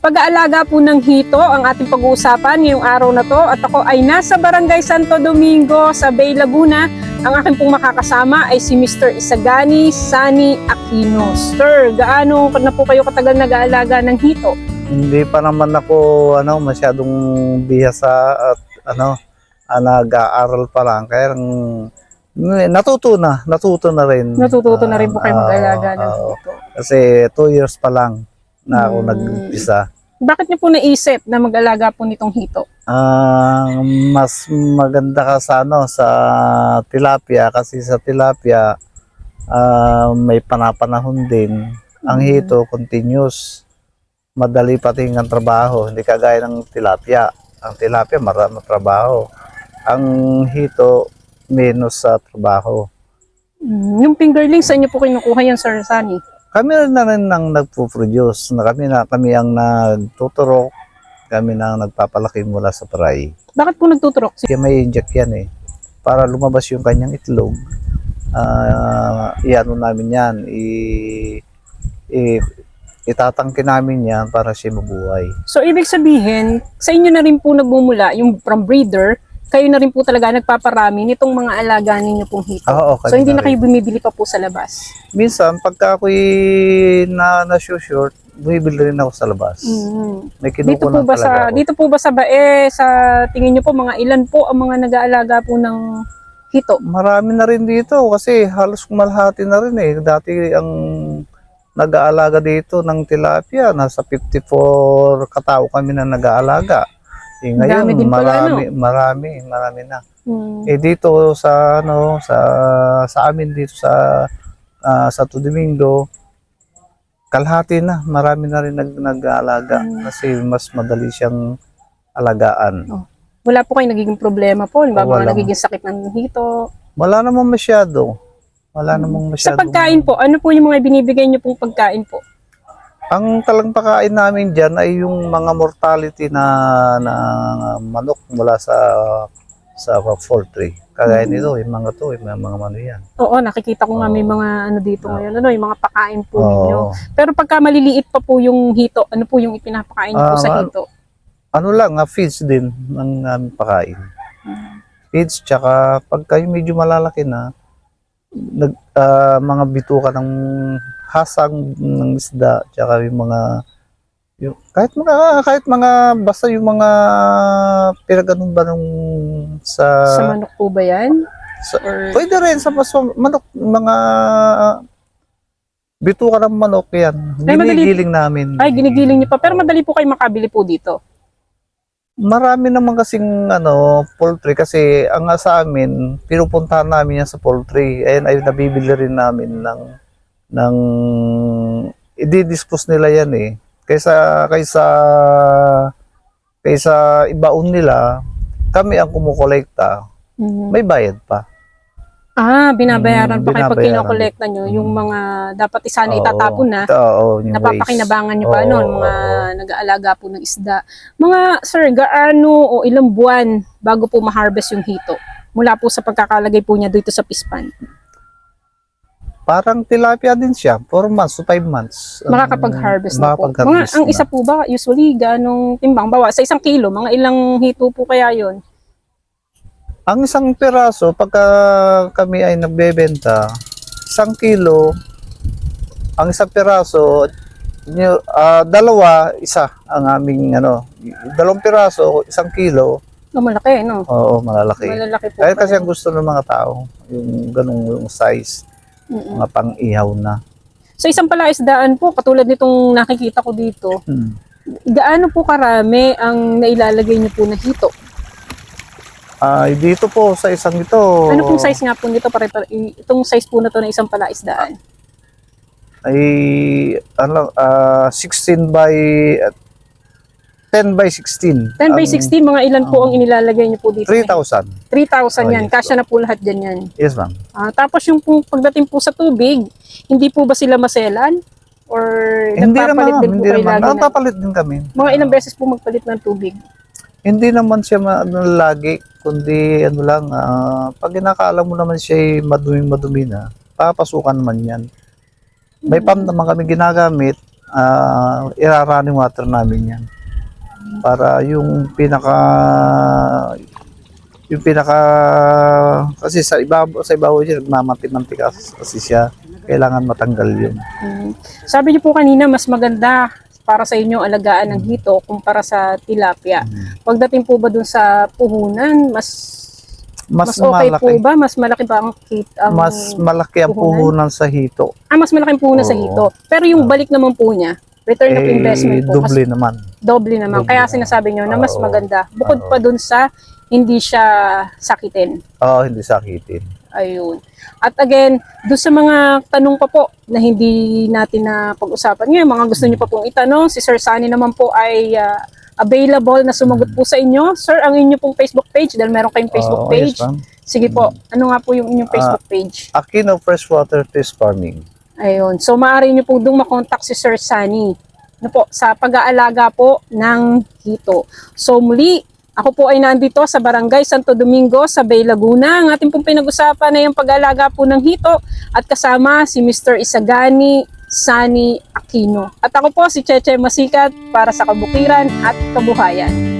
Pag-aalaga po ng hito ang ating pag-uusapan ngayong araw na to at ako ay nasa Barangay Santo Domingo sa Bay, Laguna. Ang aking pong makakasama ay si Mr. Isagani Sani Aquino. Sir, gaano na po kayo katagal nag-aalaga ng hito? Hindi pa naman ako masyadong bihasa at nag-aaral pa lang. Kaya natuto na rin. Natututo na rin po kayo mag-aalaga ng hito. Kasi 2 years pa lang na ako nag-umpisa. Bakit niyo po naisip na mag-alaga po nitong hito? Mas maganda ka sa tilapia kasi sa tilapia may panapanahon din. Ang hito continuous. Madali pati ang trabaho, hindi kagaya ng tilapia. Ang tilapia marami trabaho. Ang hito menos sa trabaho. Yung fingerling, saan niyo po kinukuha yan, Sir Sani? Kami na rin ang nagpo-produce. Kami ang nagtuturok. Kami na ang nagpapalaki mula sa paray. Bakit po nagtuturok? Kaya may inject yan para lumabas yung kanyang itlog. Iano namin yan. Itatangke namin yan para siya mabuhay. So, ibig sabihin, sa inyo na rin po nagmumula, yung from breeder, kayo na rin po talaga nagpaparami nitong mga alaga ninyo pong hito. So, hindi na kayo bumibili pa po sa labas? Minsan, pagka ako'y na-short, bumibili rin ako sa labas. May kinukunan talaga ako. Dito po ba sa Bae, sa tingin nyo po, mga ilan po ang mga nag-aalaga po ng hito? Marami na rin dito kasi halos kumalahati na rin Dati ang nag-aalaga dito ng tilapia, nasa 54 katao kami na nag-aalaga. Ngayon marami na. Dito sa amin dito sa Santo Domingo, kalahati na, marami na rin nag-aalaga kasi mas madali siyang alagaan. Wala po kayong nagiging problema po, mga nagiging sakit ng hito? Wala namang masyado. Sa pagkain po, ano po yung mga binibigay niyo pong pagkain po? Ang talang pakain namin dyan ay yung mga mortality na manok mula sa poultry. Kagaya nito, yung mga mano yan. Oo, nakikita ko nga may mga dito ngayon, yung mga pakain po ninyo. Pero pagka maliliit pa po yung hito, ano po yung ipinapakain niyo po sa hito? Feeds din ng aming pakain. Feeds, tsaka pagka yung medyo malalaki na, mga bituka ng hasang ng isda, tsaka yung mga kahit mga basta yung mga pinaganon ba nung sa manok po ba yan? Pwede rin sa manok, mga bituka ng manok yan. Ginigiling namin. Ay, ginigiling niyo pa. Pero madali po kayo makabili po dito? Marami naman kasing poultry kasi ang sa amin, pinupuntahan namin yan sa poultry. Ayun ay nabibili rin namin ng i-dispose nila yan kaysa ibaon nila, kami ang kumukolekta. May bayad pa. Binabayaran pa kayo pag kinokolekta nyo yung mga dapat sana itatapon na napapakinabangan nyo pa mga nag-aalaga po ng isda. Mga sir, gaano o ilang buwan bago po ma-harvest yung hito mula po sa pagkakalagay po niya dito sa pispan? Parang tilapia din siya, 4 months to 5 months. Makakapag-harvest na po. Ang isa po ba, usually, ganong timbang? Bawa, sa 1 kilo, mga ilang hito po kaya yon? Ang isang piraso, pagka kami ay nagbebenta, 1 kilo, ang isang piraso, isa ang aming 2 piraso, 1 kilo. Malaki, no? Oo, malalaki. Malalaki po. Kaya kasi ang gusto ng mga tao, yung ganung size, mga pang-ihaw na. Sa isang palaisdaan po, katulad nitong nakikita ko dito, gaano po karami ang nailalagay niyo po na hito? Dito po sa isang ito. Ano pong size nga po nito? Itong size po na to na isang palaisdaan? Ay 16 by 10 by 16. 10 by 16, mga ilan po ang inilalagay niyo po dito? 3,000. 3,000 yan. Kasya na po lahat dyan yan. Yes, ma'am. Tapos yung pagdating po sa tubig, hindi po ba sila maselan? Or hindi nagpapalit naman, din po kayo lagi? Nagpapalit din kami. Mga ilang beses po magpalit ng tubig? Hindi naman siya lagi, kundi pag inakala mo naman siya madumi na, papasukan man yan. May pump naman kami ginagamit ira-running water namin yan. Para yung pinaka kasi sa ibabaw siya nagmamanti-mantika kasi siya, kailangan matanggal yun. Sabi niyo po kanina mas maganda para sa inyo alagaan ng hito kumpara sa tilapia. Pagdating po ba dun sa puhunan, mas okay malaki. po ba? Mas malaki ba ang Mas malaki ang puhunan sa hito. Mas malaking puhunan sa Oo. hito. Pero yung balik naman po niya, return of investment po. Doble naman. Doble naman. Doble Kaya naman. sinasabi niyo na mas Oo. maganda. Bukod Oo. pa dun sa hindi siya sakitin. Oo, hindi sakitin. Ayun. At again, doon sa mga tanong pa po na hindi natin na pag-usapan ngayon, mga gusto niyo pa pong itanong, si Sir Sunny naman po ay available na sumagot po sa inyo. Sir, ang inyo pong Facebook page, dahil meron kayong Facebook Oo, page. yes, ma'am. Sige po, ano nga po yung inyong Facebook page? Aquino Freshwater Fish Farming. Ayun. So, maaari nyo po doon makontak si Sir Sunny. Ano po, sa pag-aalaga po ng hito. So, muli, ako po ay nandito sa Barangay Santo Domingo sa Bay Laguna. Ang ating pong pinag-usapan ay ang pag-aalaga po ng hito at kasama si Mr. Isagani Sunny Aquino. At ako po si Cheche Masikat para sa Kabukiran at Kabuhayan.